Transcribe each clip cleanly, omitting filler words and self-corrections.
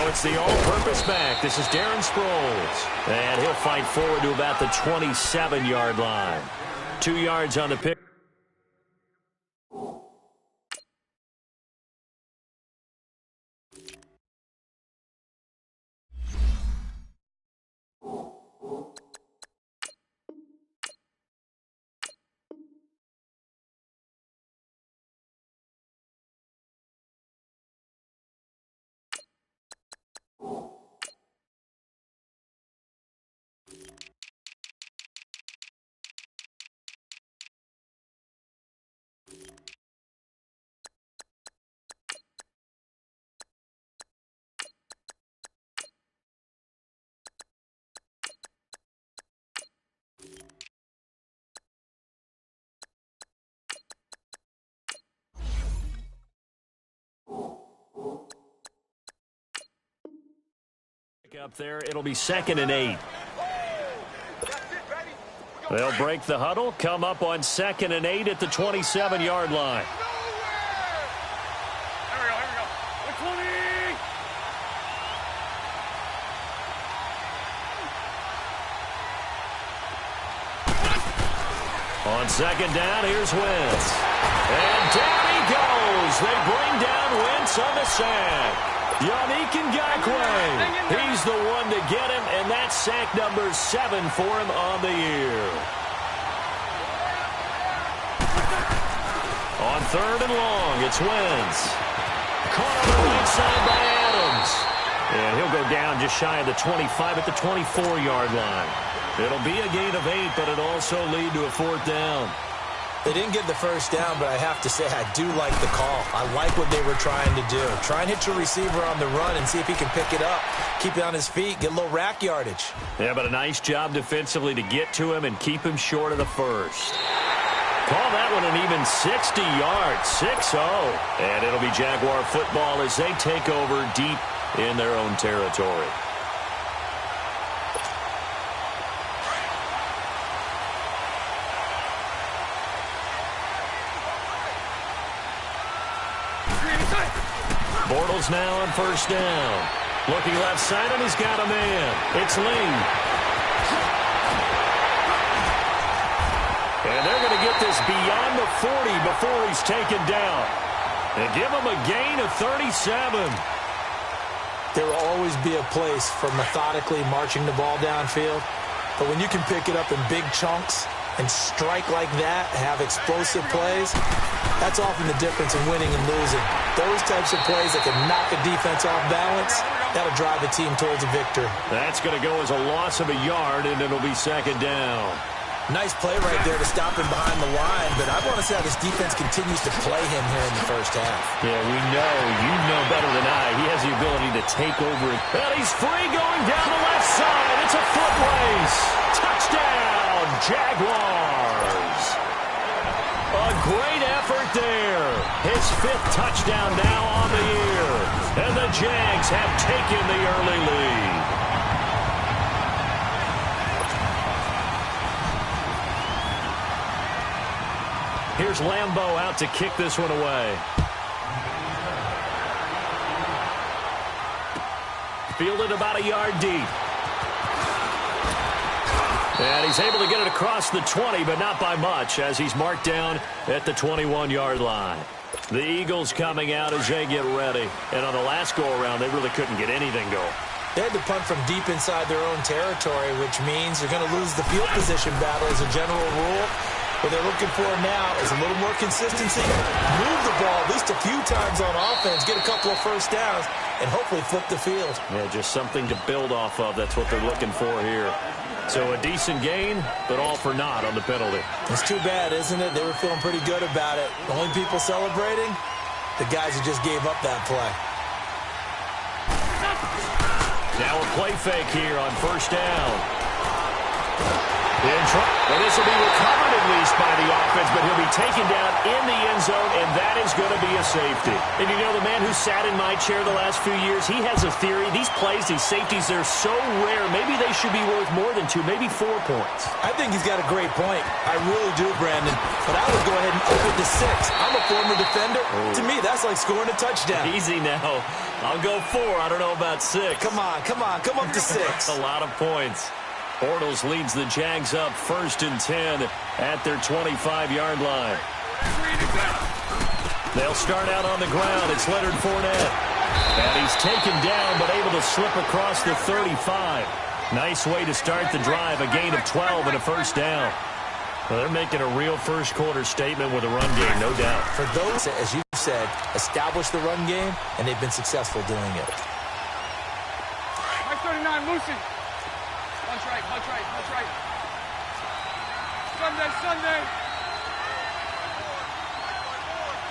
Now it's the all-purpose back. This is Darren Sproles. And he'll fight forward to about the 27-yard line. 2 yards on the pick. Up there, it'll be 2nd and 8. They'll break the huddle, come up on 2nd and 8 at the 27-yard line. Here we go. 20. On 2nd down, here's Wentz. And down he goes. They bring down Wentz on the sack. Yannick Ngakoue, he's the one to get him, and that's sack number 7 for him on the year. On 3rd and long, it's Wentz. Caught on the right side by Adams. And he'll go down just shy of the 25 at the 24-yard line. It'll be a gain of 8, but it'll also lead to a 4th down. They didn't get the first down, but I have to say I do like the call. I like what they were trying to do. Try and hit your receiver on the run and see if he can pick it up. Keep it on his feet, get a little rack yardage. Yeah, but a nice job defensively to get to him and keep him short of the first. Call that one an even 60 yards, 6-0. And it'll be Jaguar football as they take over deep in their own territory. Bortles now on 1st down. Looking left side, and he's got a man. It's Lee. And they're going to get this beyond the 40 before he's taken down. And give him a gain of 37. There will always be a place for methodically marching the ball downfield. But when you can pick it up in big chunks and strike like that, have explosive plays, that's often the difference in winning and losing. Those types of plays that can knock a defense off balance, that'll drive a team towards a victory. That's going to go as a loss of a yard, and it'll be 2nd down. Nice play right there to stop him behind the line, but I want to see how this defense continues to play him here in the first half. Yeah, we know. You know better than I. He has the ability to take over. And he's free going down the left side. It's a foot race. Touchdown, Jaguars. A great effort there. His 5th touchdown now on the year. And the Jags have taken the early lead. Here's Lambeau out to kick this one away. Fielded about a yard deep. And he's able to get it across the 20, but not by much, as he's marked down at the 21-yard line. The Eagles coming out as they get ready. And on the last go-around, they really couldn't get anything going. They had to punt from deep inside their own territory, which means they're going to lose the field position battle as a general rule. What they're looking for now is a little more consistency, move the ball at least a few times on offense, get a couple of first downs, and hopefully flip the field. Yeah, just something to build off of. That's what they're looking for here. So a decent gain, but all for naught on the penalty. It's too bad, isn't it? They were feeling pretty good about it. The only people celebrating, the guys who just gave up that play. Now a play fake here on 1st down. And this will be recovered at least by the offense, but he'll be taken down in the end zone, and that is going to be a safety. And you know, the man who sat in my chair the last few years, he has a theory. These plays, these safeties, they're so rare. Maybe they should be worth more than 2, maybe 4 points. I think he's got a great point. I really do, Brandon. But I would go ahead and up it to 6. I'm a former defender. To me, that's like scoring a touchdown. Easy now. I'll go 4. I don't know about 6. Come on. Come up to 6. A lot of points. Bortles leads the Jags up 1st and 10 at their 25-yard line. They'll start out on the ground. It's Leonard Fournette. And he's taken down but able to slip across the 35. Nice way to start the drive. A gain of 12 and a first down. Well, they're making a real first-quarter statement with a run game, no doubt. For those, as you said, establish the run game, and they've been successful doing it. Mike 39, Lucy. Punch right, punch right, punch right. Sunday, Sunday.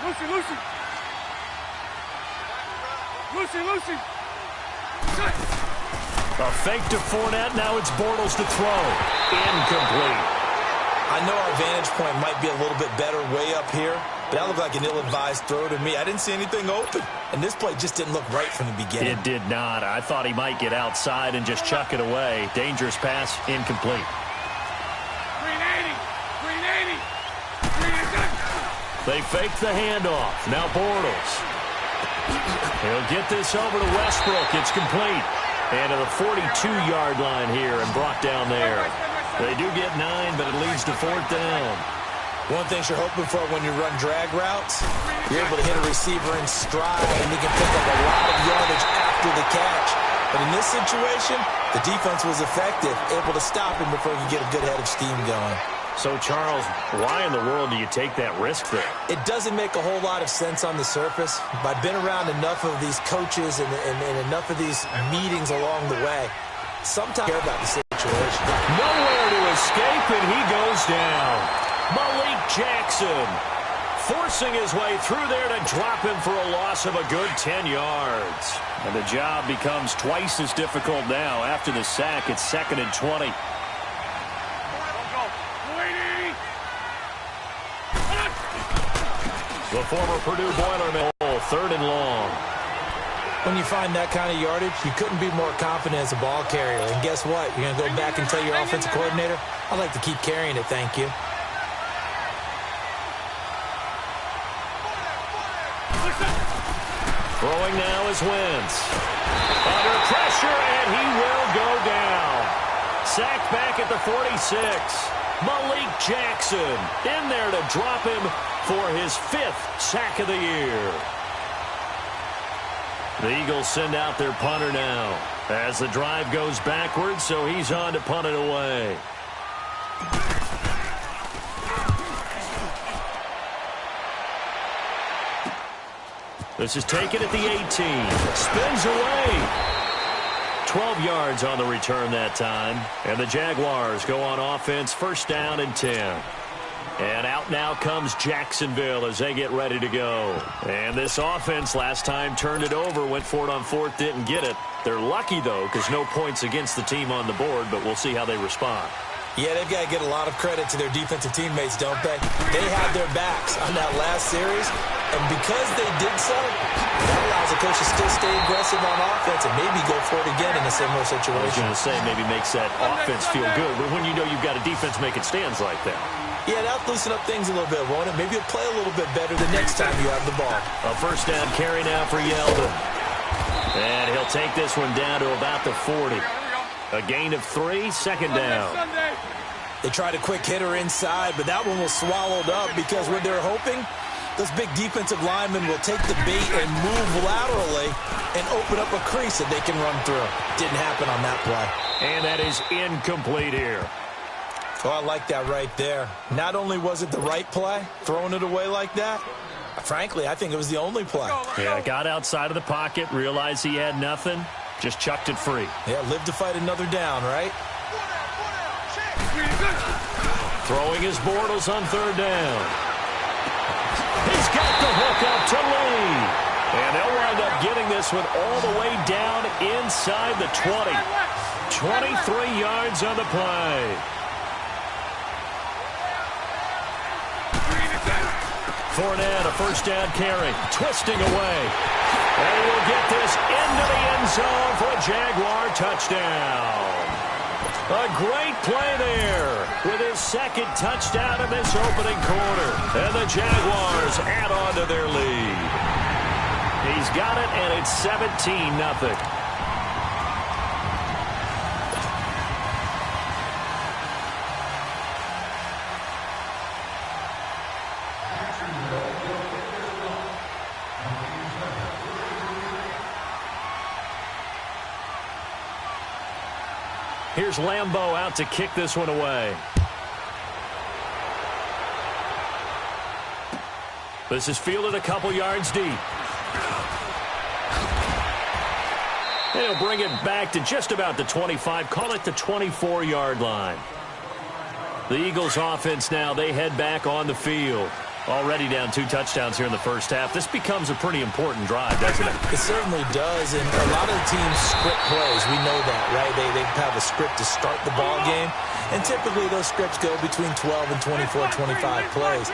Lucy, Lucy. Lucy, Lucy. A fake to Fournette. Now it's Bortles to throw. Incomplete. I know our vantage point might be a little bit better way up here, but that looked like an ill-advised throw to me. I didn't see anything open, and this play just didn't look right from the beginning. It did not. I thought he might get outside and just chuck it away. Dangerous pass, incomplete. 380, 380, 380. They fake the handoff. Now Bortles. He'll get this over to Westbrook. It's complete. And to the 42-yard line here and brought down there. They do get 9, but it leads to 4th down. One thing you're hoping for when you run drag routes, you're able to hit a receiver in stride, and he can pick up a lot of yardage after the catch. But in this situation, the defense was effective, able to stop him before he could get a good head of steam going. So, Charles, why in the world do you take that risk there? It doesn't make a whole lot of sense on the surface, but I've been around enough of these coaches and enough of these meetings along the way. Sometimes I care about the situation. Nowhere to escape, and he goes down. Malik Jackson forcing his way through there to drop him for a loss of a good 10 yards. And the job becomes twice as difficult now. After the sack, it's 2nd and 20. The former Purdue Boilerman, 3rd and long. When you find that kind of yardage, you couldn't be more confident as a ball carrier. And guess what? You're going to go back and tell your offensive coordinator, I'd like to keep carrying it, thank you. Throwing now is Wentz. Under pressure, and he will go down. Sacked back at the 46. Malik Jackson in there to drop him for his 5th sack of the year. The Eagles send out their punter now as the drive goes backwards, so he's on to punt it away. This is taken at the 18. Spins away. 12 yards on the return that time. And the Jaguars go on offense, 1st down and 10. And out now comes Jacksonville as they get ready to go. And this offense last time turned it over, went for it on 4th, didn't get it. They're lucky, though, because no points against the team on the board, but we'll see how they respond. Yeah, they've got to get a lot of credit to their defensive teammates, don't they? They had their backs on that last series, and because they did so, that allows the coach to still stay aggressive on offense and maybe go for it again in a similar situation. I was going to say maybe makes that offense feel good, but when you know you've got a defense making stands like that. Yeah, that'll loosen up things a little bit, won't it? Maybe you'll play a little bit better the next time you have the ball. A 1st down carry now for Yeldon. And he'll take this one down to about the 40. A gain of 3, 2nd down. They tried a quick hitter inside, but that one was swallowed up because when they're hoping, those big defensive linemen will take the bait and move laterally and open up a crease that they can run through. Didn't happen on that play. And that is incomplete here. Oh, I like that right there. Not only was it the right play, throwing it away like that, frankly, I think it was the only play. Yeah, got outside of the pocket, realized he had nothing, just chucked it free. Yeah, live to fight another down, right? Throwing his Bortles on 3rd down. He's got the hook up to Lee. And they'll wind up getting this one all the way down inside the 20. 23 yards on the play. Fournette, a first down carry, twisting away. And he will get this into the end zone for a Jaguar touchdown. A great play there with his second touchdown in this opening quarter. And the Jaguars add on to their lead. He's got it, and it's 17-0. Here's Lambeau out to kick this one away. This is fielded a couple yards deep. He'll bring it back to just about the 25, call it the 24-yard line. The Eagles offense now, they head back on the field. Already down 2 touchdowns here in the first half. This becomes a pretty important drive, doesn't it? It certainly does, and a lot of the teams script plays. We know that, right? They have a script to start the ball game, and typically those scripts go between 12 and 24, 25 plays.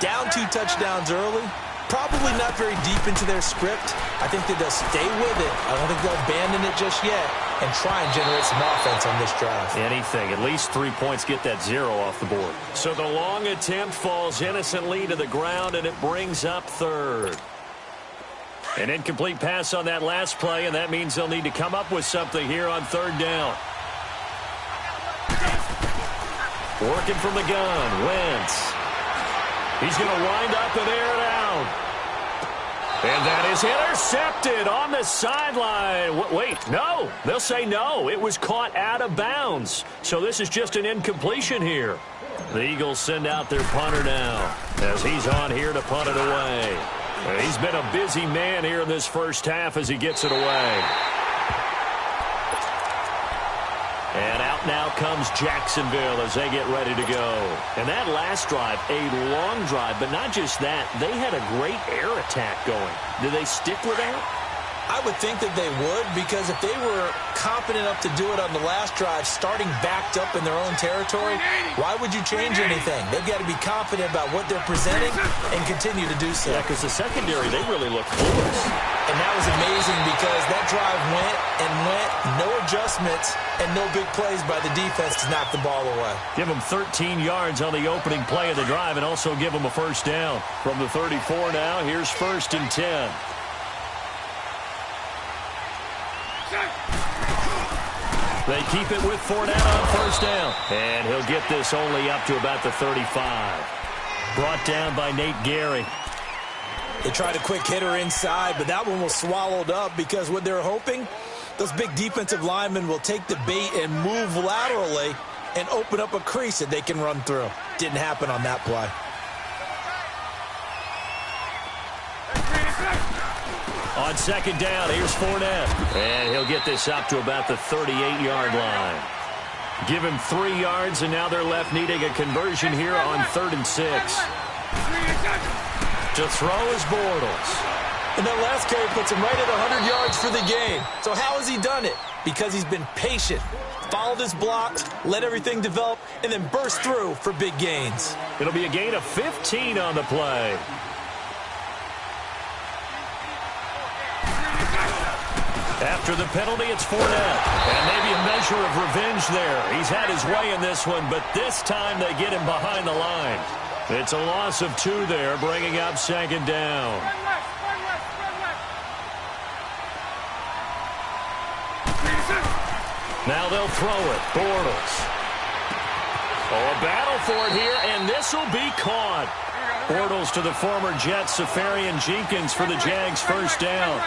Down 2 touchdowns early, probably not very deep into their script. I think that they'll stay with it. I don't think they'll abandon it just yet and try and generate some offense on this drive. Anything. At least 3 points, get that 0 off the board. So the long attempt falls innocently to the ground, and it brings up third. An incomplete pass on that last play, and that means they'll need to come up with something here on third down. Working from the gun, Wentz. He's going to wind up and air it out. And that is intercepted on the sideline. Wait, no. They'll say no. It was caught out of bounds. So this is just an incompletion here. The Eagles send out their punter now as he's on here to punt it away. And he's been a busy man here in this first half as he gets it away. And out now comes Jacksonville as they get ready to go. And that last drive, a long drive, but not just that. They had a great air attack going. Do they stick with that? I would think that they would, because if they were confident enough to do it on the last drive, starting backed up in their own territory, why would you change anything? They've got to be confident about what they're presenting and continue to do so. Yeah, because the secondary, they really look clueless. And that was amazing because that drive went and went, no adjustments, and no big plays by the defense to knock the ball away. Give them 13 yards on the opening play of the drive and also give them a first down. From the 34 now, here's 1st and 10. They keep it with Fournette on first down. And he'll get this only up to about the 35. Brought down by Nate Gary. They tried a quick hitter inside, but that one was swallowed up because what they're hoping, those big defensive linemen will take the bait and move laterally and open up a crease that they can run through. Didn't happen on that play. On second down, here's Fournette. And he'll get this up to about the 38-yard line. Give him 3 yards, and now they're left needing a conversion here on 3rd and 6. To throw is Bortles. And that last carry puts him right at 100 yards for the game. So how has he done it? Because he's been patient, followed his blocks, let everything develop, and then burst through for big gains. It'll be a gain of 15 on the play. After the penalty, it's Fournette. And maybe a measure of revenge there. He's had his way in this one, but this time they get him behind the line. It's a loss of 2 there, bringing up 2nd down. Now they'll throw it. Bortles. Oh, a battle for it here, and this will be caught. Bortles to the former Jet, Safarian Jenkins for the Jags' first down.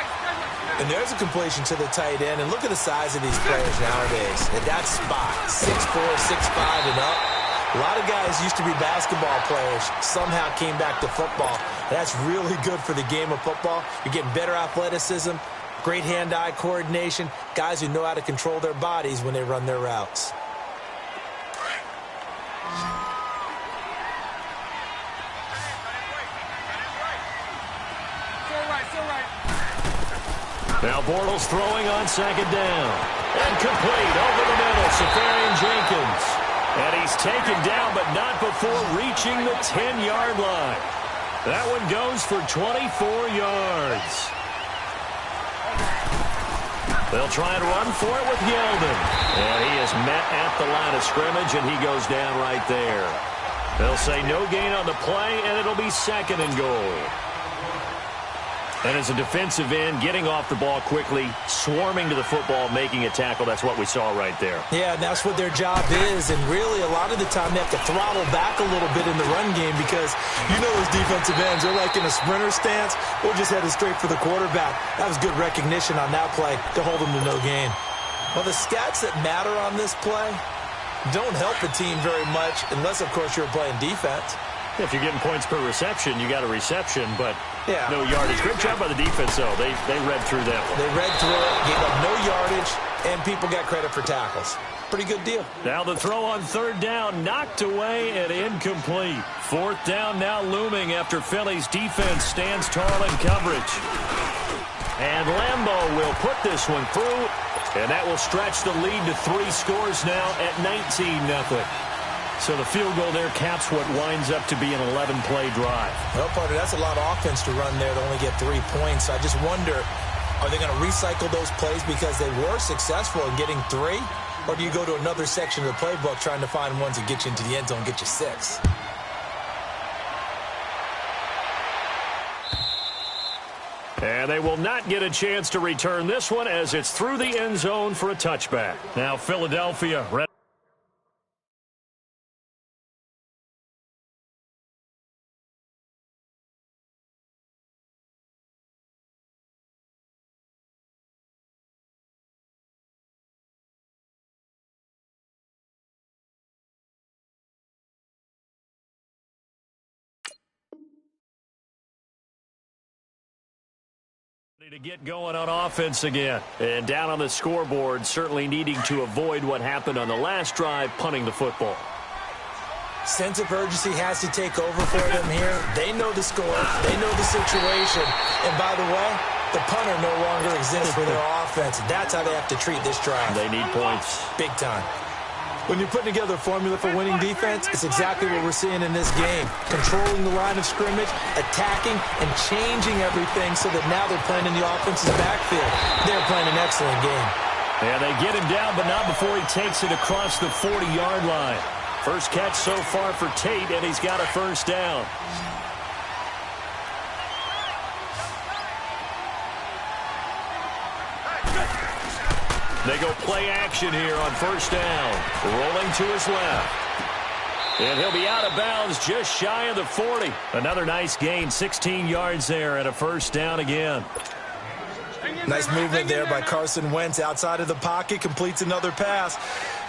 And there's a completion to the tight end. And look at the size of these players nowadays. At that spot, 6'4", 6'5", and up. A lot of guys used to be basketball players, somehow came back to football. That's really good for the game of football. You're getting better athleticism, great hand-eye coordination, guys who know how to control their bodies when they run their routes. Now Bortles throwing on 2nd down. And complete over the middle, Safarian Jenkins. And he's taken down, but not before reaching the 10-yard line. That one goes for 24 yards. They'll try and run for it with Yeldon. And he is met at the line of scrimmage, and he goes down right there. They'll say no gain on the play, and it'll be 2nd and goal. And as a defensive end, getting off the ball quickly, swarming to the football, making a tackle, that's what we saw right there. Yeah, and that's what their job is. And really, a lot of the time, they have to throttle back a little bit in the run game because you know those defensive ends, they're like in a sprinter stance. We're just headed straight for the quarterback. That was good recognition on that play to hold them to no gain. Well, the stats that matter on this play don't help a team very much unless, of course, you're playing defense. If you're getting points per reception, you got a reception, but yeah, no yardage. Great job by the defense, though. They read through that one. They read through it, gave up no yardage, and people got credit for tackles. Pretty good deal. Now the throw on 3rd down, knocked away and incomplete. 4th down now looming after Philly's defense stands tall in coverage. And Lambeau will put this one through, and that will stretch the lead to 3 scores now at 19-0. So the field goal there caps what winds up to be an 11-play drive. Well, partner, that's a lot of offense to run there to only get 3 points. I just wonder, are they going to recycle those plays because they were successful in getting 3? Or do you go to another section of the playbook trying to find ones that get you into the end zone and get you 6? And they will not get a chance to return this one as it's through the end zone for a touchback. Now Philadelphia ready. To get going on offense again. And down on the scoreboard, certainly needing to avoid what happened on the last drive, punting the football. Sense of urgency has to take over for them here. They know the score. They know the situation. And by the way, the punter no longer exists for their offense. That's how they have to treat this drive. They need points. Big time. When you're putting together a formula for winning defense, it's exactly what we're seeing in this game. Controlling the line of scrimmage, attacking, and changing everything so that now they're playing in the offense's backfield. They're playing an excellent game. And they get him down, but not before he takes it across the 40-yard line. First catch so far for Tate, and he's got a 1st down. They go play action here on 1st down. Rolling to his left. And he'll be out of bounds just shy of the 40. Another nice gain, 16 yards there and a 1st down again. Nice movement there by Carson Wentz outside of the pocket. Completes another pass.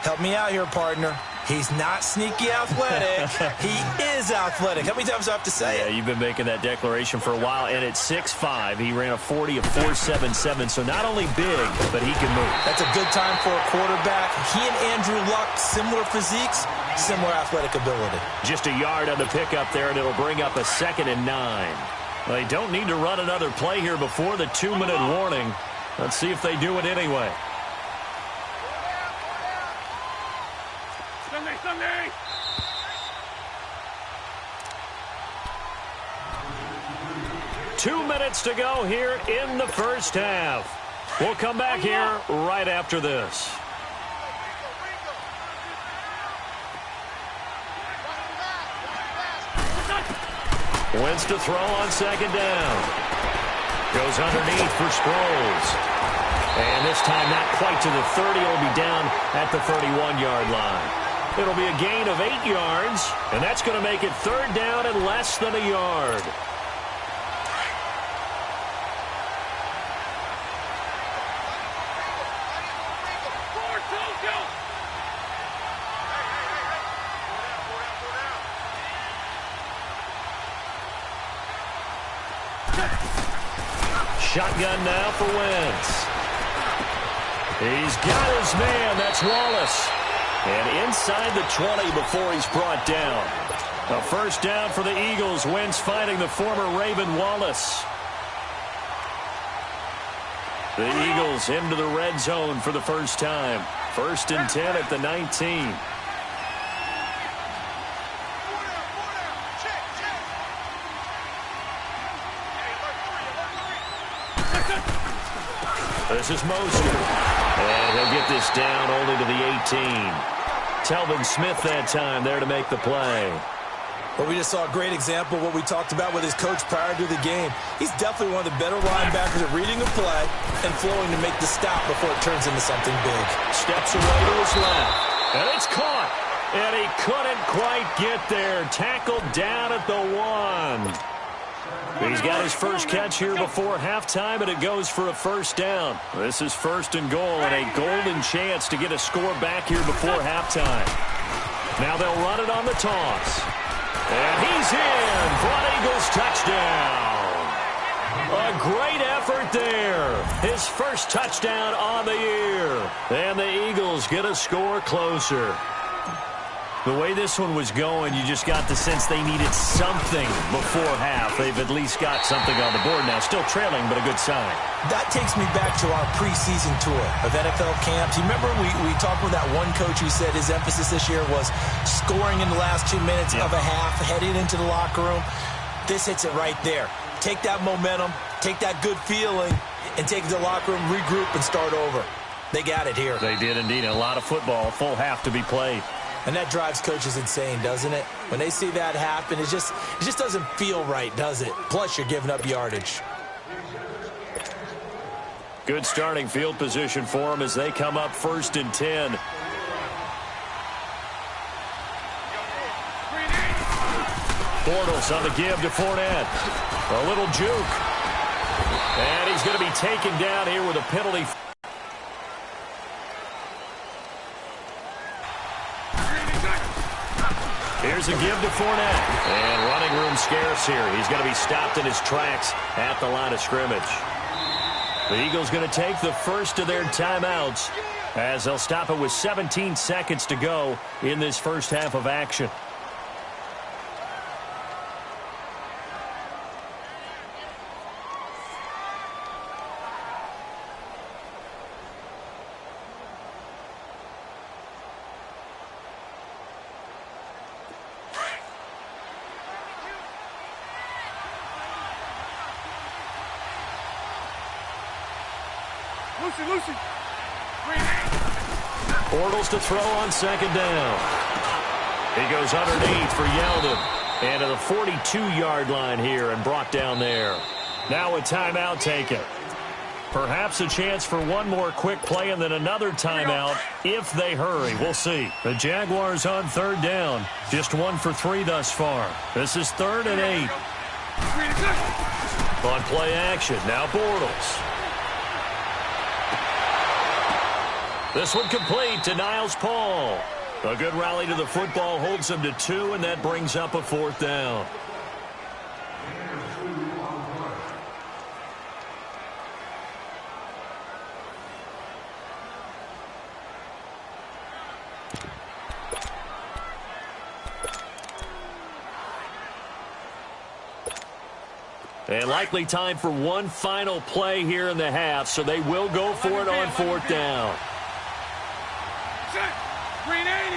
Help me out here, partner. He's not sneaky athletic. He is athletic. How many times do I have to say it? Yeah, you've been making that declaration for a while. And at 6'5", he ran a 40 of 4.77. So not only big, but he can move. That's a good time for a quarterback. He and Andrew Luck, similar physiques, similar athletic ability. Just a yard on the pickup there, and it'll bring up a 2nd and 9. They don't need to run another play here before the 2-minute warning. Let's see if they do it anyway. Sunday. 2 minutes to go here in the 1st half. We'll come back here right after this. Wentz to throw on 2nd down. Goes underneath for Sproles. And this time not quite to the 30. It'll be down at the 31-yard line. It'll be a gain of 8 yards, and that's going to make it 3rd down and less than a yard. Shotgun now for Wentz. He's got his man. That's Wallace. And inside the 20 before he's brought down. A 1st down for the Eagles. Wentz finding the former Raven Wallace. The Eagles into the red zone for the first time. 1st and 10 at the 19. This is Mostert. And he'll get this down only to the 18. Telvin Smith that time there to make the play. Well, we just saw a great example of what we talked about with his coach prior to the game. He's definitely one of the better linebackers at reading a play and flowing to make the stop before it turns into something big. Steps away to his left. And it's caught. And he couldn't quite get there. Tackled down at the 1. He's got his first catch here before halftime, and it goes for a first down. This is 1st and goal, and a golden chance to get a score back here before halftime. Now they'll run it on the toss. And he's in for an Eagles touchdown. A great effort there. His first touchdown on the year. And the Eagles get a score closer. The way this one was going, you just got the sense they needed something before half. They've at least got something on the board now. Still trailing, but a good sign. That takes me back to our preseason tour of NFL camps. You remember we talked with that one coach who said his emphasis this year was scoring in the last 2 minutes of a half, heading into the locker room. This hits it right there. Take that momentum, take that good feeling, and take it to the locker room, regroup, and start over. They got it here. They did indeed. A lot of football, full half to be played. And that drives coaches insane, doesn't it? When they see that happen, it just doesn't feel right, does it? Plus, you're giving up yardage. Good starting field position for them as they come up 1st and 10. Bortles on the give to Fournette. A little juke. And he's going to be taken down here with a penalty. Here's a give to Fournette. And running room scarce here. He's going to be stopped in his tracks at the line of scrimmage. The Eagles going to take the first of their timeouts as they'll stop it with 17 seconds to go in this first half of action. Lucy. Bortles to throw on 2nd down. He goes underneath for Yeldon. And to the 42-yard line here and brought down there. Now a timeout taken. Perhaps a chance for one more quick play and then another timeout if they hurry. We'll see. The Jaguars on 3rd down. Just 1 for 3 thus far. This is 3rd and 8. On play action, now Bortles. This one complete to Niles Paul. A good rally to the football holds him to 2, and that brings up a 4th down. And likely time for one final play here in the half, so they will go for it on 4th down. Green 80.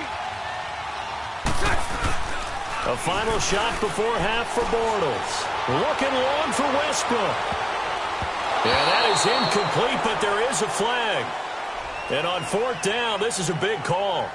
A final shot before half for Bortles. Looking long for Westbrook. Yeah, that is incomplete, but there is a flag. And on 4th down, this is a big call.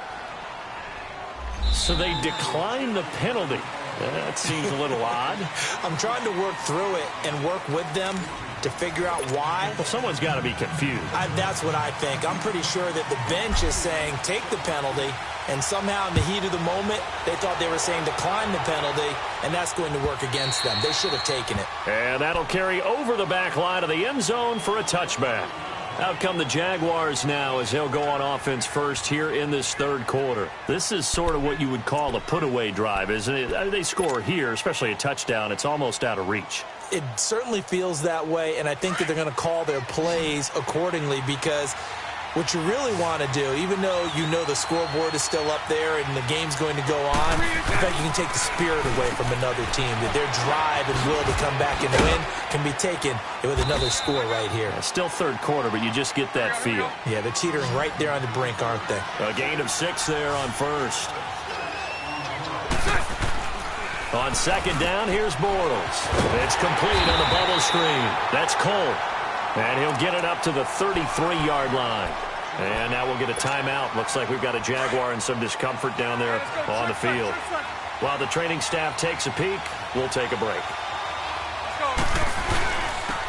So they decline the penalty. That seems a little odd. I'm trying to work through it and work with them to figure out why. Well, someone's got to be confused. That's what I think. I'm pretty sure that the bench is saying take the penalty, and somehow in the heat of the moment, they thought they were saying decline the penalty, and that's going to work against them. They should have taken it. And that'll carry over the back line of the end zone for a touchback. Out come the Jaguars now as they'll go on offense first here in this 3rd quarter. This is sort of what you would call a put-away drive, isn't it? They score here, especially a touchdown. It's almost out of reach. It certainly feels that way, and I think that they're going to call their plays accordingly because what you really want to do, even though you know the scoreboard is still up there and the game's going to go on, in fact, you can take the spirit away from another team, that their drive and will to come back and win can be taken with another score right here. Still 3rd quarter, but you just get that feel. Yeah, they're teetering right there on the brink, aren't they? A gain of 6 there on 1st. On 2nd down, here's Bortles. It's complete on the bubble screen. That's Cole. And he'll get it up to the 33-yard line. And now we'll get a timeout. Looks like we've got a Jaguar in some discomfort down there on the field. While the training staff takes a peek, we'll take a break.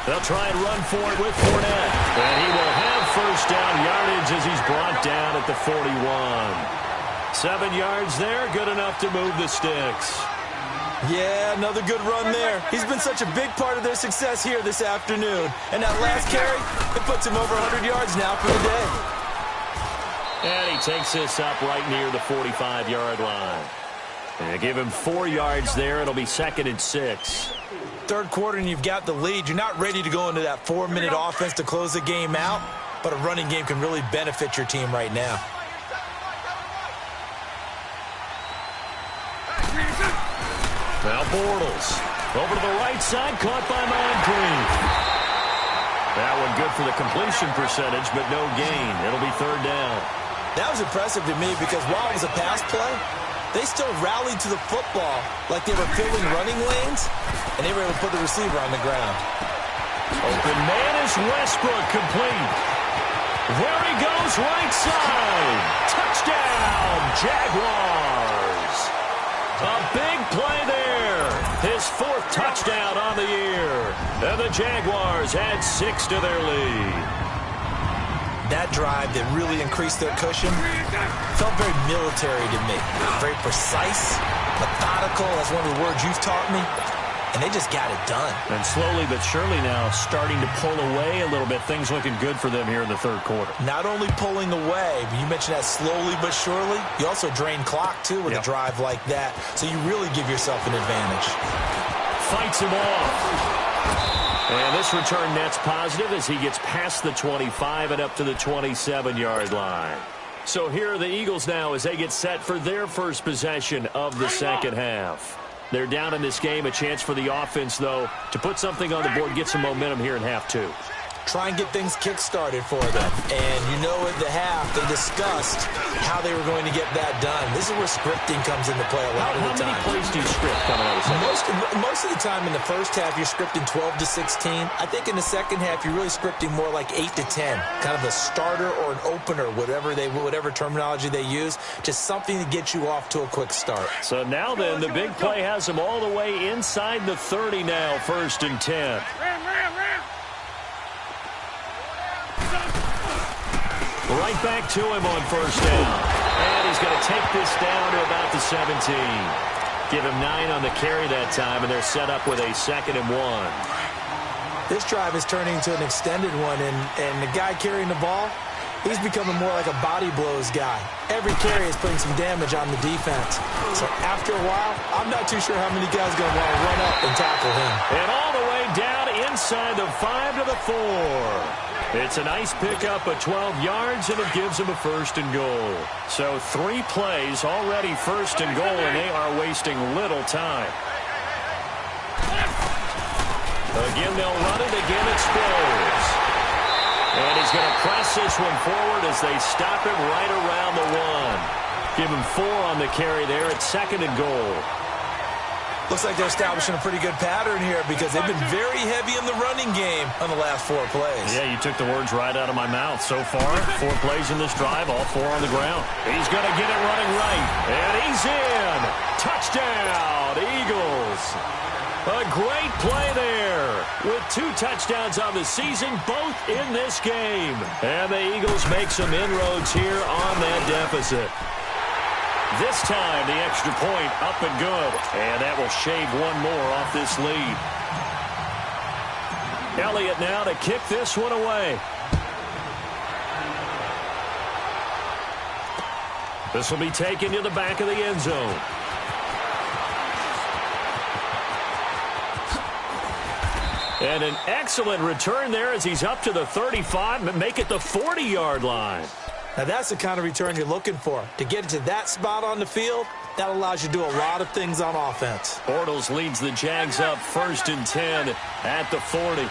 They'll try and run for it with Fournette. And he will have first down yardage as he's brought down at the 41. 7 yards there, good enough to move the sticks. Yeah, another good run there. He's been such a big part of their success here this afternoon. And that last carry, it puts him over 100 yards now for the day. And he takes this up right near the 45-yard line. And give him 4 yards there. It'll be 2nd and 6. Third quarter and you've got the lead. You're not ready to go into that 4-minute offense to close the game out, but a running game can really benefit your team right now. Now Bortles over to the right side, caught by Moncrief. That one good for the completion percentage, but no gain. It'll be 3rd down. That was impressive to me because while it was a pass play, they still rallied to the football like they were filling running lanes, and they were able to put the receiver on the ground. Open man is Westbrook, complete. There he goes, right side. Touchdown, Jaguars. A big play there. His 4th touchdown on the year. And the Jaguars add 6 to their lead. That drive that really increased their cushion felt very military to me. Very precise, methodical. That's one of the words you've taught me. And they just got it done. And slowly but surely now starting to pull away a little bit. Things looking good for them here in the 3rd quarter. Not only pulling away, but you mentioned that slowly but surely. You also drain clock, too, with a drive like that. So you really give yourself an advantage. Fights him off. And this return net's positive as he gets past the 25 and up to the 27-yard line. So here are the Eagles now as they get set for their first possession of the second half. They're down in this game. A chance for the offense, though, to put something on the board, get some momentum here in half 2. Try and get things kick-started for them. And you know at the half, they discussed how they were going to get that done. This is where scripting comes into play a lot of the time. How many plays do you script coming out of the second? Most of the time in the first half, you're scripting 12 to 16. I think in the second half, you're really scripting more like 8 to 10. Kind of a starter or an opener, whatever terminology they use. Just something to get you off to a quick start. So now then, the big play has them all the way inside the 30 now, 1st and 10. Right back to him on 1st down. And he's going to take this down to about the 17. Give him 9 on the carry that time, and they're set up with a 2nd and 1. This drive is turning into an extended one, and the guy carrying the ball, he's becoming more like a body blows guy. Every carry is putting some damage on the defense. So after a while, I'm not too sure how many guys are going to want to run up and tackle him. And all the way down inside the 5 to the 4. It's a nice pickup of 12 yards, and it gives them a 1st and goal. So 3 plays already 1st and goal, and they are wasting little time. Again, they'll run it. Again, it spills. And he's going to press this one forward as they stop him right around the 1. Give him 4 on the carry there. It's 2nd and goal. Looks like they're establishing a pretty good pattern here because they've been very heavy in the running game on the last 4 plays. Yeah, you took the words right out of my mouth. So far, 4 plays in this drive, all 4 on the ground. He's going to get it running right. And he's in. Touchdown, Eagles. A great play there with 2 touchdowns on the season, both in this game. And the Eagles make some inroads here on that deficit. This time, the extra point up and good. And that will shave 1 more off this lead. Elliott now to kick this one away. This will be taken to the back of the end zone. And an excellent return there as he's up to the 35, make it the 40-yard line. Now, that's the kind of return you're looking for. To get it to that spot on the field, that allows you to do a lot of things on offense. Bortles leads the Jags up 1st and 10 at the 40.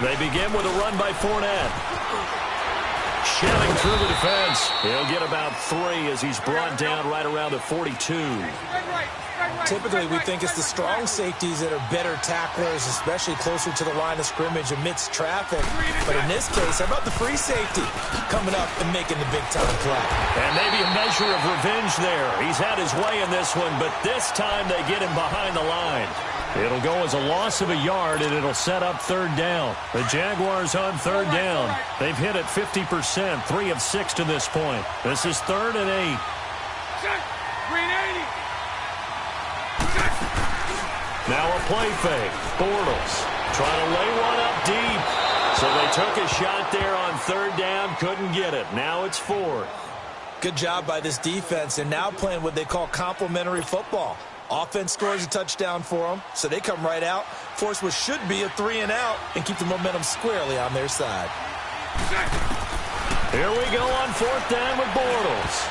They begin with a run by Fournette. Shelling through the defense. He'll get about 3 as he's brought down right around the 42. Typically, we think it's the strong safeties that are better tacklers, especially closer to the line of scrimmage amidst traffic. But in this case, how about the free safety coming up and making the big-time play? And maybe a measure of revenge there. He's had his way in this one, but this time they get him behind the line. It'll go as a loss of a yard, and it'll set up third down. The Jaguars on third down. They've hit it 50%, 3 of 6 to this point. This is 3rd and 8. Now a play fake. Bortles trying to lay one up deep. So they took a shot there on third down, couldn't get it. Now it's 4th. Good job by this defense, and now playing what they call complementary football. Offense scores a touchdown for them, so they come right out, force what should be a 3-and-out, and keep the momentum squarely on their side. Here we go on 4th down with Bortles.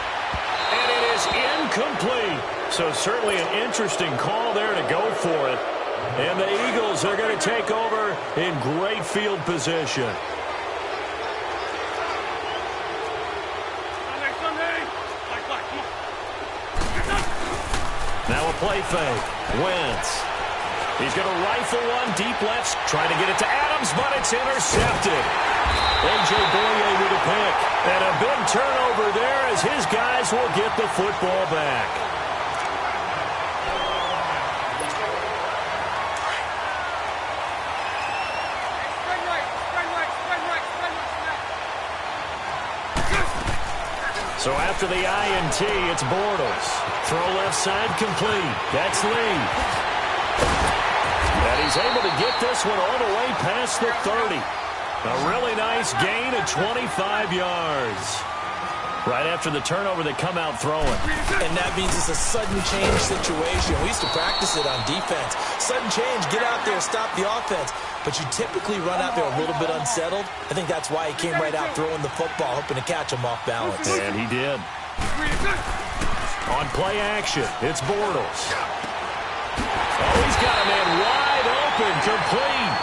And it is incomplete. So certainly an interesting call there to go for it. And the Eagles are going to take over in great field position. Now a play fake. Wentz. He's going to rifle one deep left, trying to get it to Adams, but it's intercepted. A.J. Boye with a pick. And a big turnover there as his guys will get the football back. So after the INT, it's Bortles. Throw left side complete. That's Lee. And he's able to get this one all the way past the 30. A really nice gain of 25 yards. Right after the turnover, they come out throwing. And that means it's a sudden change situation. We used to practice it on defense. Sudden change, get out there, stop the offense. But you typically run out there a little bit unsettled. I think that's why he came right out throwing the football, hoping to catch him off balance. And he did. On play action, it's Bortles. Oh, he's got a man wide open, complete.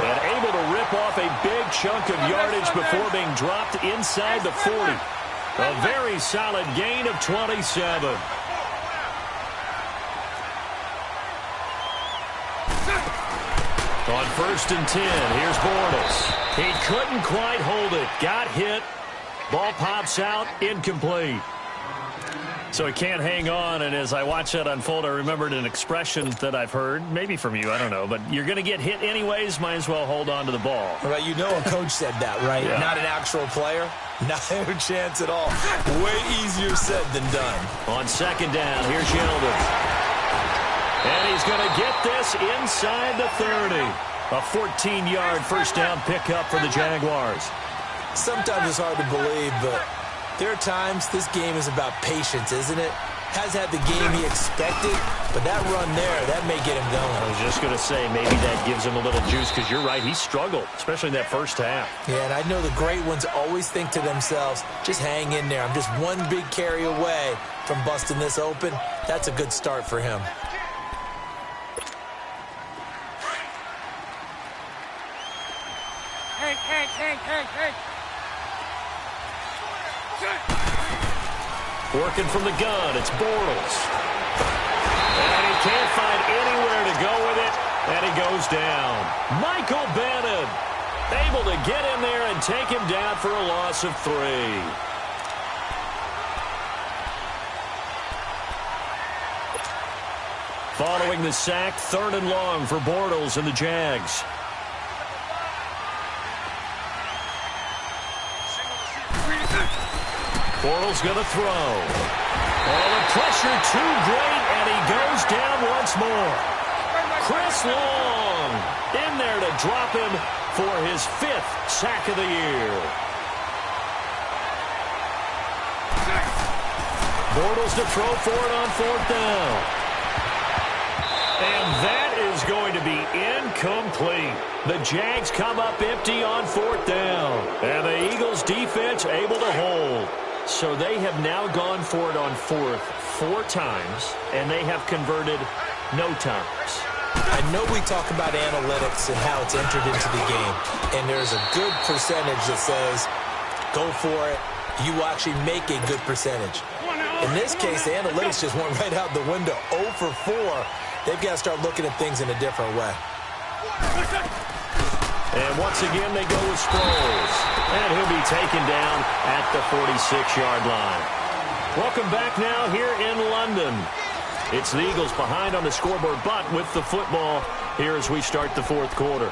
And able to rip off a big chunk of yardage before being dropped inside the 40. A very solid gain of 27. On 1st and 10, here's Bortles. He couldn't quite hold it. Got hit. Ball pops out, incomplete. So he can't hang on, and as I watched that unfold, I remembered an expression that I've heard, maybe from you, I don't know, but you're going to get hit anyways, might as well hold on to the ball. Right, you know a coach said that, right? Yeah. Not an actual player. Not a chance at all. Way easier said than done. On 2nd down, here's Yeldon. And he's going to get this inside the 30. A 14-yard first down pickup for the Jaguars. Sometimes it's hard to believe, but there are times this game is about patience, isn't it? Has had the game he expected, but that run there, that may get him going. I was just going to say, maybe that gives him a little juice, because you're right, he struggled, especially in that first half. Yeah, and I know the great ones always think to themselves, just hang in there. I'm just one big carry away from busting this open. That's a good start for him. Hank. Working from the gun, it's Bortles. And he can't find anywhere to go with it, and he goes down. Michael Bannon able to get in there and take him down for a loss of 3. Following the sack, 3rd and long for Bortles and the Jags. Bortles going to throw. Oh, the pressure too great, and he goes down once more. Chris Long in there to drop him for his 5th sack of the year. Bortles to throw for it on 4th down. And that is going to be incomplete. The Jags come up empty on 4th down. And the Eagles defense able to hold. So they have now gone for it on 4th 4 times, and they have converted no times. I know we talk about analytics and how it's entered into the game, and there's a good percentage that says, go for it, you will actually make a good percentage. In this case, the analytics just went right out the window. 0 for 4. They've got to start looking at things in a different way. And once again, they go with Sproles. And he'll be taken down at the 46-yard line. Welcome back now here in London. It's the Eagles behind on the scoreboard, but with the football here as we start the fourth quarter.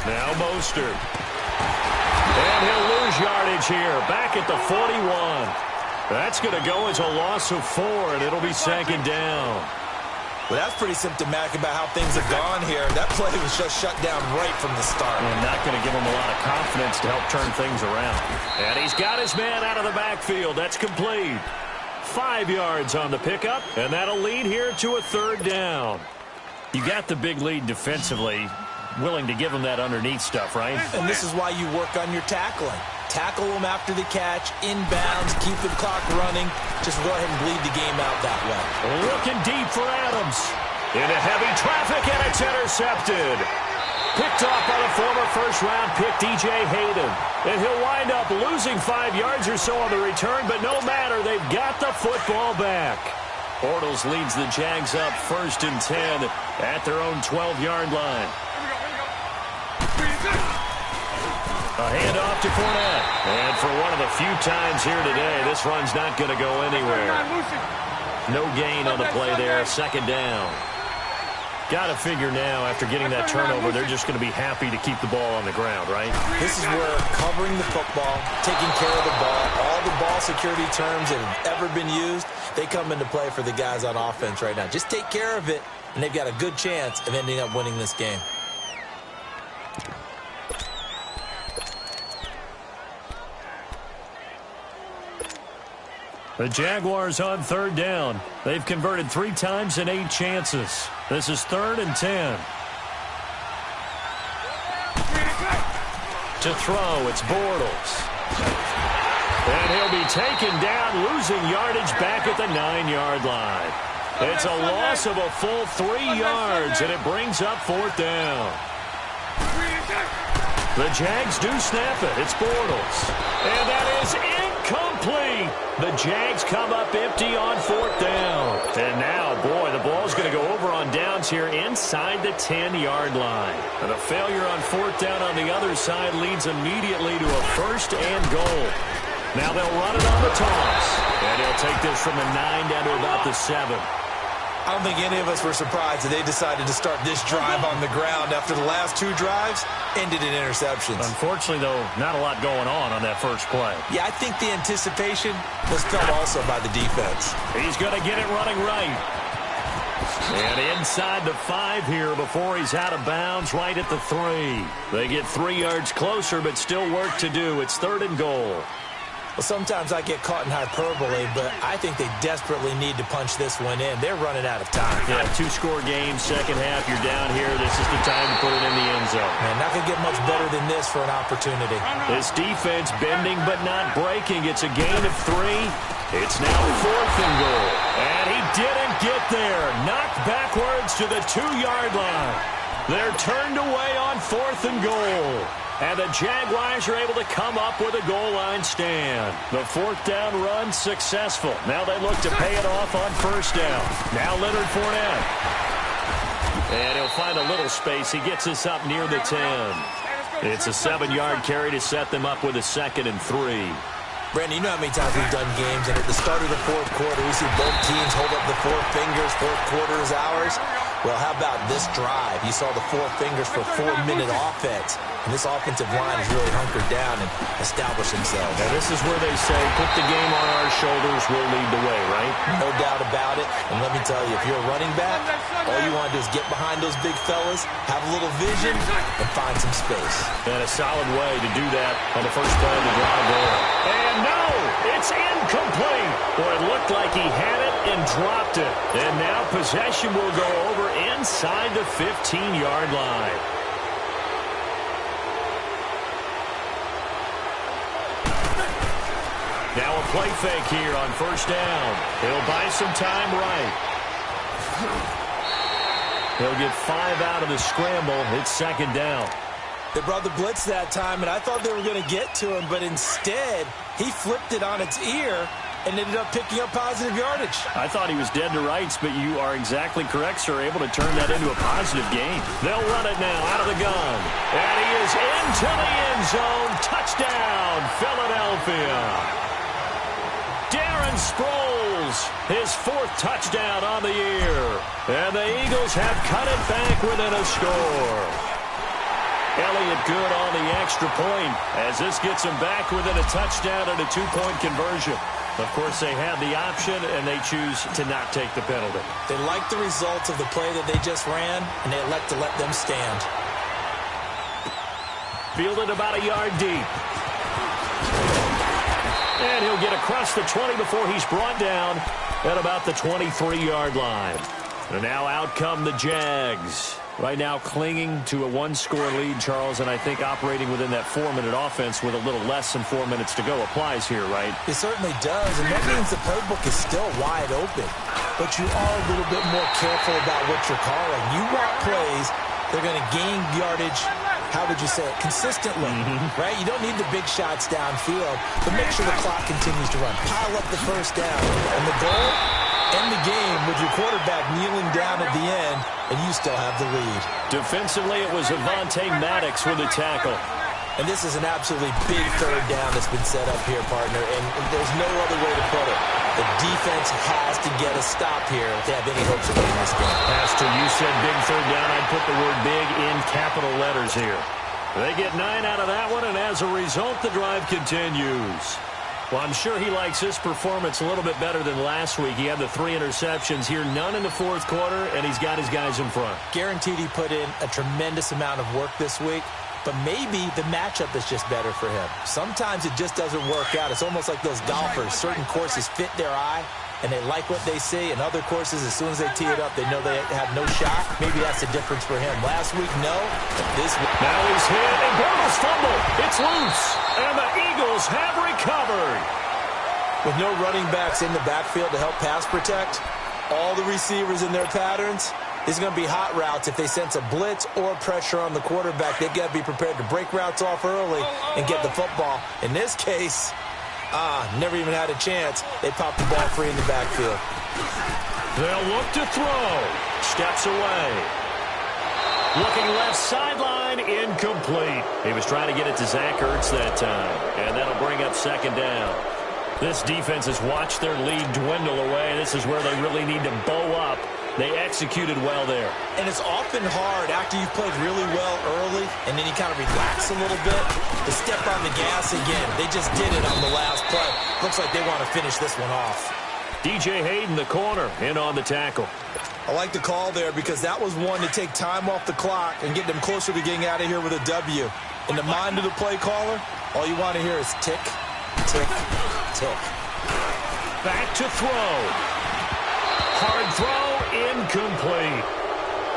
Now Mostert. And he'll lose yardage here, back at the 41. That's going to go as a loss of 4, and it'll be second down. Well, that's pretty symptomatic about how things have gone here. That play was just shut down right from the start. And not going to give him a lot of confidence to help turn things around. And he's got his man out of the backfield. That's complete. 5 yards on the pickup, and that'll lead here to a third down. You got the big lead defensively. Willing to give them that underneath stuff, right? And this is why you work on your tackling. Tackle them after the catch, inbounds, keep the clock running. Just go ahead and bleed the game out that way. Looking deep for Adams. Into heavy traffic, and it's intercepted. Picked off by the former first-round pick, DJ Hayden. And he'll wind up losing 5 yards or so on the return, but no matter, they've got the football back. Bortles leads the Jags up 1st and 10 at their own 12-yard line. A handoff to Fournette. And for one of the few times here today, this run's not going to go anywhere. No gain on the play there. Second down. Got to figure now, after getting that turnover, they're just going to be happy to keep the ball on the ground, right? This is where covering the football, taking care of the ball, all the ball security terms that have ever been used, they come into play for the guys on offense right now. Just take care of it, and they've got a good chance of ending up winning this game. The Jaguars on third down. They've converted 3 times in 8 chances. This is 3rd and 10. To throw, it's Bortles. And he'll be taken down, losing yardage back at the 9-yard line. It's a loss of a full 3 yards, and it brings up 4th down. The Jags do snap it. It's Bortles. And that is incomplete. The Jags come up empty on 4th down. And now, boy, the ball's going to go over on downs here inside the 10-yard line. And a failure on 4th down on the other side leads immediately to a 1st and goal. Now they'll run it on the toss. And he'll take this from the 9 down to about the 7. I don't think any of us were surprised that they decided to start this drive on the ground after the last 2 drives ended in interceptions. Unfortunately, though, not a lot going on that first play. Yeah, I think the anticipation was felt also by the defense. He's going to get it running right. And inside the 5 here before he's out of bounds, right at the 3. They get 3 yards closer, but still work to do. It's 3rd and goal. Well, sometimes I get caught in hyperbole, but I think they desperately need to punch this one in. They're running out of time. Yeah, 2-score game, second half, you're down here. This is the time to put it in the end zone. Man, not going to get much better than this for an opportunity. This defense bending but not breaking. It's a gain of 3. It's now 4th and goal. And he didn't get there. Knocked backwards to the 2-yard line. They're turned away on 4th and goal. And the Jaguars are able to come up with a goal line stand. The 4th down run successful. Now they look to pay it off on 1st down. Now Leonard Fournette. And he'll find a little space. He gets us up near the 10. It's a 7-yard carry to set them up with a 2nd and 3. Brandon, you know how many times we've done games, and at the start of the 4th quarter, we see both teams hold up the 4 fingers, 4th quarter is ours. Well, how about this drive? You saw the 4 fingers for 4-minute offense. And this offensive line has really hunkered down and established themselves. Now, this is where they say, put the game on our shoulders, we'll lead the way, right? No doubt about it. And let me tell you, if you're a running back, all you want to do is get behind those big fellas, have a little vision, and find some space. And a solid way to do that on the first play of the drive there. And no, it's incomplete. Boy, it looked like he had it and dropped it. And now possession will go over inside the 15-yard line. Now a play fake here on 1st down. He'll buy some time right. He'll get 5 out of the scramble. It's second down. They brought the blitz that time, and I thought they were going to get to him, but instead, he flipped it on its ear and ended up picking up positive yardage. I thought he was dead to rights, but you are exactly correct, sir. Able to turn that into a positive gain. They'll run it now out of the gun. And he is into the end zone. Touchdown, Philadelphia. Darren Sproles, his 4th touchdown on the year. And the Eagles have cut it back within a score. Elliott good on the extra point as this gets him back within a touchdown and a 2-point conversion. Of course, they had the option, and they choose to not take the penalty. They like the results of the play that they just ran, and they elect to let them stand. Fielded about a yard deep. And he'll get across the 20 before he's brought down at about the 23-yard line. And now out come the Jags. Right now clinging to a 1-score lead, Charles, and I think operating within that 4-minute offense with a little less than 4 minutes to go applies here, right? It certainly does, and that means the playbook is still wide open. But you are a little bit more careful about what you're calling. You want plays that are going to gain yardage, how would you say it, consistently, right? You don't need the big shots downfield, but make sure the clock continues to run. Pile up the first down, and the goal, end the game with your quarterback kneeling down at the end, and you still have the lead. Defensively, it was Avonte Maddox with a tackle. And this is an absolutely big third down that's been set up here, partner, and there's no other way to put it. The defense has to get a stop here if they have any hopes of winning this game. Pastor, you said big third down. I'd put the word big in capital letters here. They get 9 out of that one, and as a result, the drive continues. Well, I'm sure he likes this performance a little bit better than last week. He had the 3 interceptions here, none in the 4th quarter, and he's got his guys in front. Guaranteed he put in a tremendous amount of work this week, but maybe the matchup is just better for him. Sometimes it just doesn't work out. It's almost like those golfers. Certain courses fit their eye, and they like what they see, and other courses, as soon as they tee it up, they know they have no shot. Maybe that's the difference for him. Last week, no. This week. Now he's hit, and Bortles fumble. It's loose, and the Eagles have recovered. With no running backs in the backfield to help pass protect, all the receivers in their patterns, it's going to be hot routes. If they sense a blitz or pressure on the quarterback, they've got to be prepared to break routes off early and get the football. In this case, never even had a chance. They popped the ball free in the backfield. They'll look to throw. Steps away. Looking left sideline, incomplete. He was trying to get it to Zach Ertz that time, and that'll bring up second down. This defense has watched their lead dwindle away. This is where they really need to bow up. They executed well there. And it's often hard after you've played really well early and then you kind of relax a little bit to step on the gas again. They just did it on the last play. Looks like they want to finish this one off. DJ Hayden, the corner, in on the tackle. I like the call there because that was one to take time off the clock and get them closer to getting out of here with a W. In the mind of the play caller, all you want to hear is tick, tick, tick. Back to throw. Hard throw, incomplete.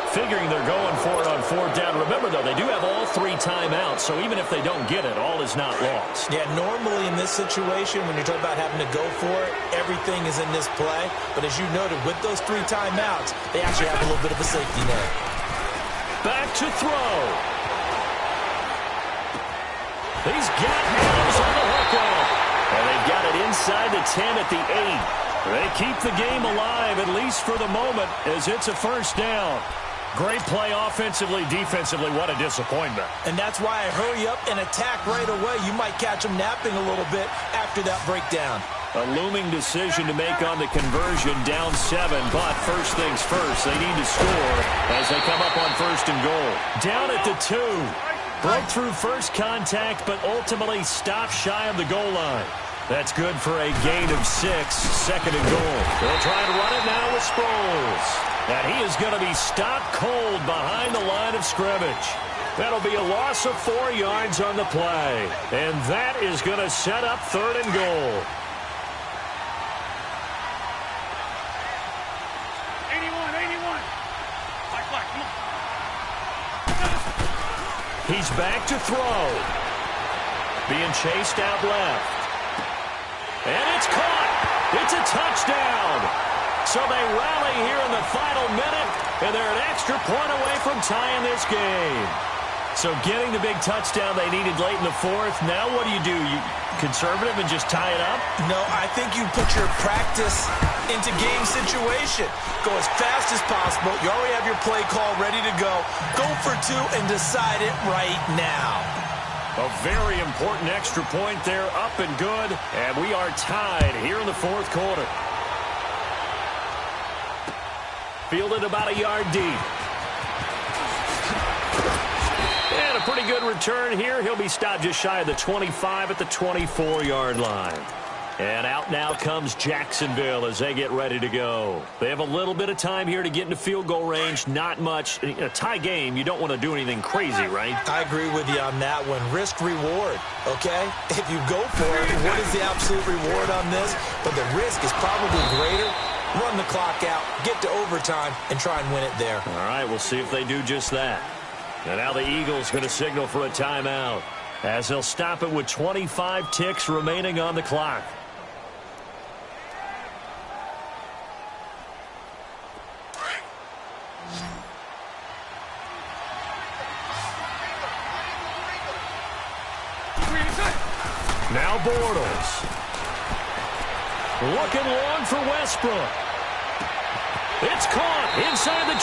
Figuring they're going for it on 4th down. Remember, though, they do have all 3 timeouts, so even if they don't get it, all is not lost. Yeah, normally in this situation, when you're talking about having to go for it, everything is in this play. But as you noted, with those 3 timeouts, they actually have a little bit of a safety net. Back to throw. He's got Adams on the hookup. And they've got it inside the 10 at the 8. They keep the game alive, at least for the moment, as it's a first down. Great play offensively, defensively. What a disappointment. And that's why I hurry up and attack right away. You might catch them napping a little bit after that breakdown. A looming decision to make on the conversion, down 7. But first things first, they need to score as they come up on 1st and goal. Down at the 2. Broke through first contact, but ultimately stopped shy of the goal line. That's good for a gain of 6, 2nd and goal. They'll try to run it now with Sproles. And he is going to be stopped cold behind the line of scrimmage. That'll be a loss of 4 yards on the play. And that is going to set up 3rd and goal. 81. Black, come on. He's back to throw. Being chased out left. And it's caught. It's a touchdown. So they rally here in the final minute, and they're an extra point away from tying this game. So getting the big touchdown they needed late in the fourth, now what do? You conservative and just tie it up? No, I think you put your practice into game situation. Go as fast as possible. You already have your play call ready to go. Go for two and decide it right now. A very important extra point there, up and good, and we are tied here in the fourth quarter. Fielded about a yard deep. And a pretty good return here. He'll be stopped just shy of the 25 at the 24-yard line. And out now comes Jacksonville as they get ready to go. They have a little bit of time here to get into field goal range. Not much. In a tie game, you don't want to do anything crazy, right? I agree with you on that one. Risk-reward, okay? If you go for it, what is the absolute reward on this? But the risk is probably greater. Run the clock out, get to overtime, and try and win it there. All right, we'll see if they do just that. And now the Eagles going to signal for a timeout as they'll stop it with 25 ticks remaining on the clock. Now Bortles. Looking long for Westbrook. It's caught inside the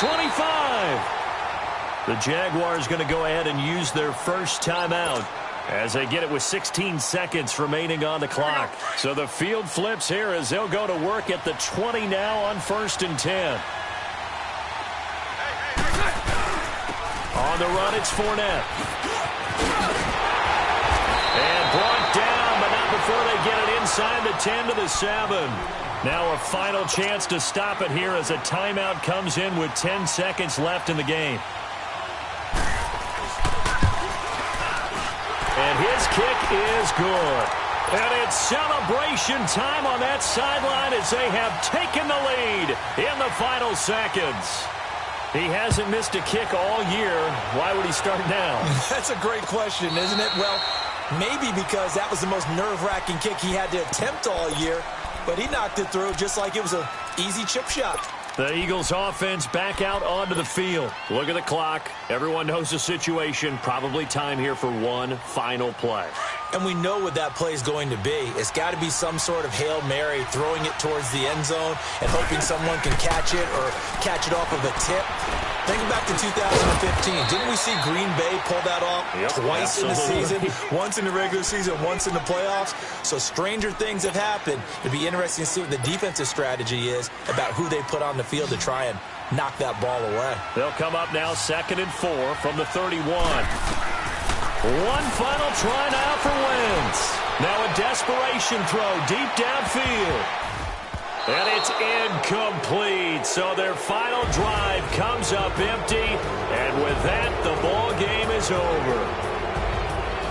25. The Jaguars going to go ahead and use their first timeout as they get it with 16 seconds remaining on the clock. So the field flips here as they'll go to work at the 20 now on 1st and 10. On the run, it's Fournette. And brought down, but not before they get it inside the 10 to the 7. Now a final chance to stop it here as a timeout comes in with 10 seconds left in the game. And his kick is good. And it's celebration time on that sideline as they have taken the lead in the final seconds. He hasn't missed a kick all year. Why would he start now? That's a great question, isn't it? Well, maybe because that was the most nerve-wracking kick he had to attempt all year, but he knocked it through just like it was an easy chip shot. The Eagles offense back out onto the field. Look at the clock. Everyone knows the situation. Probably time here for one final play. And we know what that play is going to be. It's got to be some sort of Hail Mary, throwing it towards the end zone and hoping someone can catch it or catch it off of a tip. Think back to 2015. Didn't we see Green Bay pull that off twice in the season? Once in the regular season, once in the playoffs. So stranger things have happened. It'd be interesting to see what the defensive strategy is about who they put on the field to try and knock that ball away. They'll come up now 2nd and 4 from the 31. One final try now for Wentz. Now a desperation throw deep downfield. And it's incomplete. So their final drive comes up empty. And with that, the ball game is over.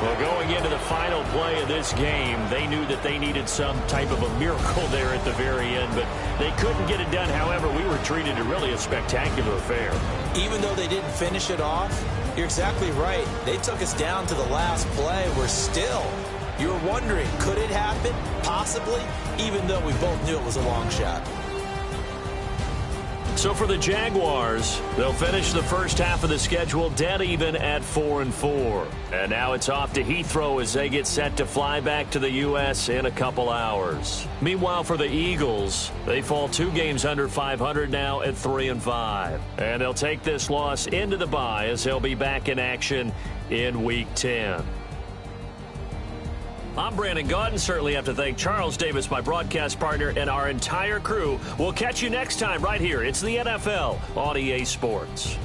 Well, going into the final play of this game, they knew that they needed some type of a miracle there at the very end, but they couldn't get it done. However, we were treated to really a spectacular affair. Even though they didn't finish it off, you're exactly right. They took us down to the last play. We're still, you were wondering, could it happen? Possibly, even though we both knew it was a long shot. So for the Jaguars, they'll finish the first half of the schedule dead even at 4-4. And now it's off to Heathrow as they get set to fly back to the U.S. in a couple hours. Meanwhile, for the Eagles, they fall 2 games under 500 now at 3-5. And they'll take this loss into the bye as they'll be back in action in Week 10. I'm Brandon Gaudin. Certainly have to thank Charles Davis, my broadcast partner, and our entire crew. We'll catch you next time right here. It's the NFL on EA Sports.